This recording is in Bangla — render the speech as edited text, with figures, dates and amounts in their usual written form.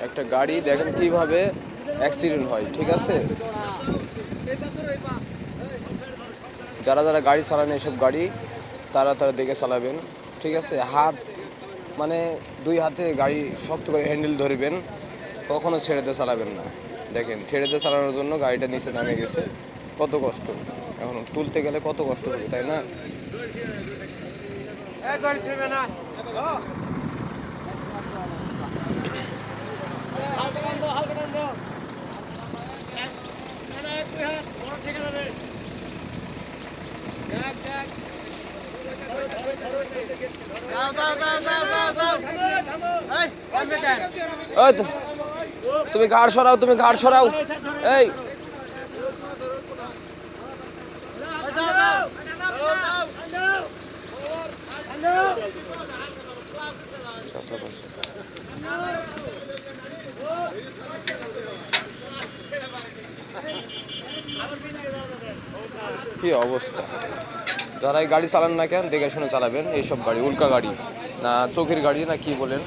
একটা গাড়ি দেখেন কিভাবে অ্যাক্সিডেন্ট হয়, ঠিক আছে? যারা যারা গাড়ি চালান এসব গাড়ি তারা তারা দেখে চালাবেন, ঠিক আছে? হাত মানে দুই হাতে গাড়ি শক্ত করে হ্যান্ডেল ধরবেন, কখনো ছেড়ে দিয়ে চালাবেন না। দেখেন ছেড়ে দিয়ে চালানোর জন্য গাড়িটা নিচে নামে গেছে, কত কষ্ট। এখন তুলতে গেলে কত কষ্ট হবে, তাই না? ওই তো, তুমি ঘাড় সরাও, তুমি ঘাড় সরাও। এই কত কষ্ট। কি অবস্থা! যারাই গাড়ি চালান না কেন দেখে শুনে চালাবেন। এইসব গাড়ি উল্কা গাড়ি না চোখের গাড়ি না কি বলেন,